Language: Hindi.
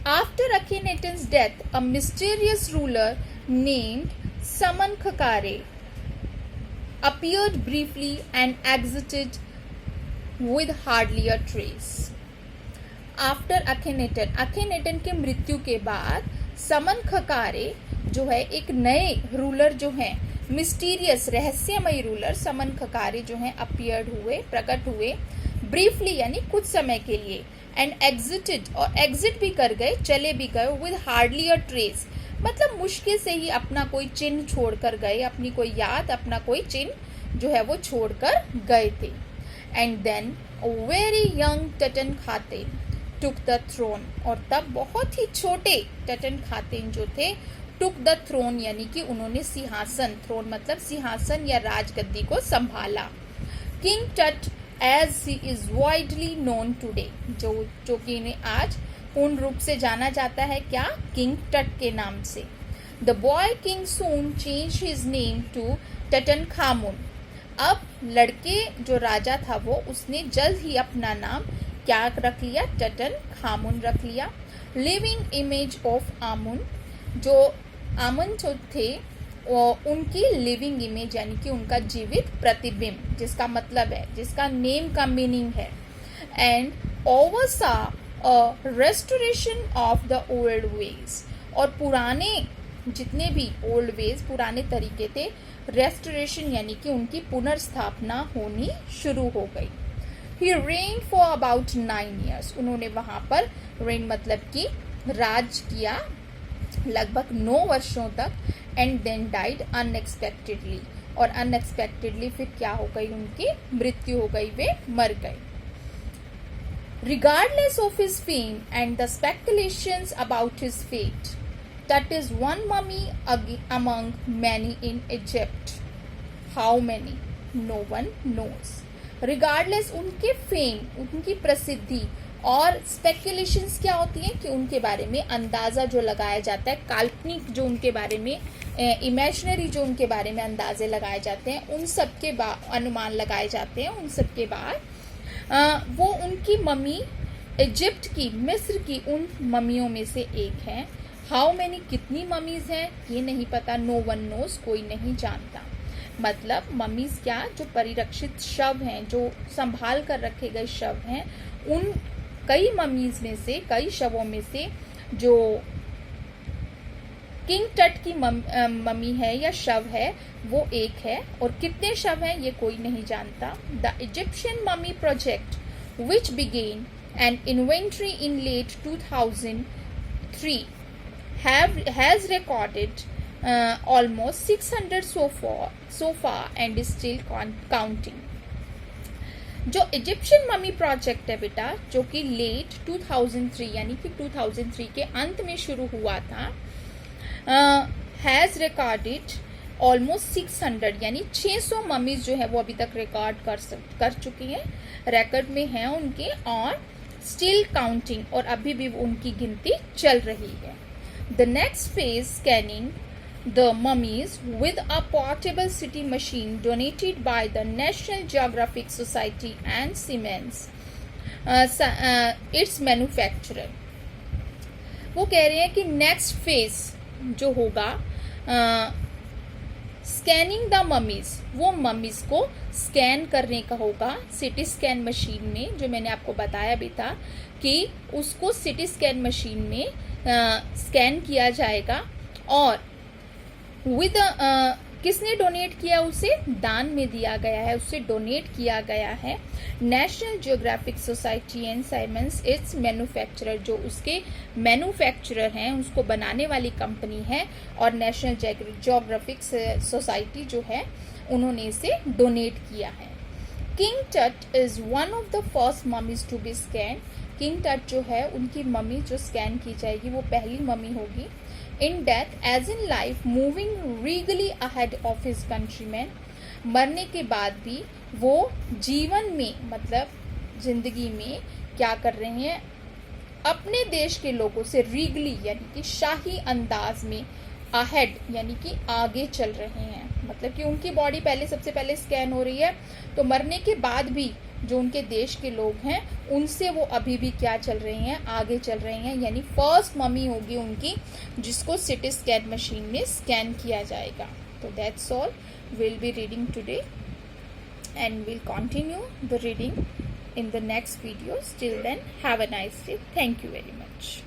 After Akhenaten's death, a mysterious ruler named Samankhakare appeared briefly and exited with hardly a trace. After Akhenaten के मृत्यु के बाद समनखकारे जो है एक नए रूलर जो है, मिस्टीरियस रहस्यमयी रूलर समनखकारे जो है अपीयर्ड हुए, प्रकट हुए, ब्रीफली यानी कुछ समय के लिए, एंड एग्जिटेड और एग्जिट भी कर गए, चले भी गए, विद हार्डली अ ट्रेस मतलब मुश्किल से ही अपना कोई चिन्ह छोड़कर गए, अपनी कोई याद, अपना कोई चिन्ह जो है वो छोड़कर गए थे. And then very young Tutankhaten took the throne और तब बहुत ही छोटे टटनखातेन जो थे टुक द थ्रोन यानी कि उन्होंने सिंहासन, थ्रोन मतलब सिंहासन या राजगद्दी को संभाला. King Tut as he is widely known today जो कि इन्हें आज पूर्ण रूप से जाना जाता है क्या, किंग टट के नाम से. The boy king soon change his name to Tutankhamun. अब लड़के जो राजा था वो उसने जल्द ही अपना नाम क्या रख लिया, टटनखामुन रख लिया. लिविंग इमेज ऑफ आमुन, जो आमुन जो थे उनकी लिविंग इमेज यानी कि उनका जीवित प्रतिबिंब, जिसका मतलब है, जिसका नेम का मीनिंग है. And oversaw restoration of the old ways और पुराने जितने भी ओल्ड वेज पुराने तरीके थे, रेस्टोरेशन यानी कि उनकी पुनर्स्थापना होनी शुरू हो गई. He reigned for about 9 years. उन्होंने वहां पर रेन मतलब कि राज किया लगभग 9 वर्षों तक. एंड देन डाइड अनएक्सपेक्टेडली और अनएक्सपेक्टेडली फिर क्या हो गई, उनकी मृत्यु हो गई, वे मर गए. Regardless of his fame and the speculations about his fate, that is one mummy among many in Egypt. How many? No one knows. Regardless उनके फेम, उनकी प्रसिद्धि और स्पेकुलेशंस क्या होती हैं कि उनके बारे में अंदाज़ा जो लगाया जाता है, काल्पनिक जो उनके बारे में, इमेजिनरी जो उनके बारे में अंदाजे लगाए जाते हैं, उन सब के अनुमान लगाए जाते हैं. उन सब के बाद वो उनकी मम्मी इजिप्ट की, मिस्र की उन मम्मियों में से एक है. हाउ मैनी कितनी मम्मीज हैं ये नहीं पता. नो वन नोज, कोई नहीं जानता. मतलब मम्मीज क्या, जो परिरक्षित शव हैं, जो संभाल कर रखे गए शव हैं, उन कई मम्मीज में से, कई शवों में से जो किंग टट की मम्मी है या शव है वो एक है. और कितने शव हैं ये कोई नहीं जानता. The Egyptian mummy project which began an inventory in late 2003 has recorded almost 600 so far and is still counting. जो इजिप्शियन मम्मी प्रोजेक्ट है बेटा, जो कि लेट 2003 यानी कि 2003 के अंत में शुरू हुआ था, हैज रिकॉर्डेड ऑलमोस्ट 600 यानी 600 मम्मीज जो है वो अभी तक रिकॉर्ड कर चुकी हैं, रिकॉर्ड में हैं उनके, और स्टिल काउंटिंग और अभी भी उनकी गिनती चल रही है. The next phase, scanning the mummies with a portable CT machine donated by the National Geographic Society and Siemens, its manufacturer. वो कह रहे हैं कि नेक्स्ट फेज जो होगा स्कैनिंग द ममीज, वो ममीज को स्कैन करने का होगा सिटी स्कैन मशीन में, जो मैंने आपको बताया भी था कि उसको सिटी स्कैन मशीन में स्कैन किया जाएगा. और विद किसने डोनेट किया, उसे दान में दिया गया है, उसे डोनेट किया गया है. National Geographic Society and Siemens its manufacturer, जो उसके मैन्युफैक्चरर हैं, उसको बनाने वाली कंपनी है, और नेशनल जियोग्राफिक सोसाइटी जो है उन्होंने इसे डोनेट किया है. King Tut is one of the first mummies to be scanned. King Tut जो है उनकी मम्मी जो स्कैन की जाएगी वो पहली मम्मी होगी. In death as in life moving regally ahead of his countryman. मरने के बाद भी वो जीवन में मतलब जिंदगी में क्या कर रहे हैं, अपने देश के लोगों से रीगली यानी कि शाही अंदाज में अहेड यानी कि आगे चल रहे हैं. मतलब कि उनकी बॉडी पहले सबसे पहले स्कैन हो रही है, तो मरने के बाद भी जो उनके देश के लोग हैं उनसे वो अभी भी क्या चल रही हैं, आगे चल रही हैं। यानी फर्स्ट मम्मी होगी उनकी जिसको सिटी स्कैन मशीन में स्कैन किया जाएगा। तो that's all, will be reading today and we'll continue the reading in the next videos. Till then, have a nice day. Thank you very much.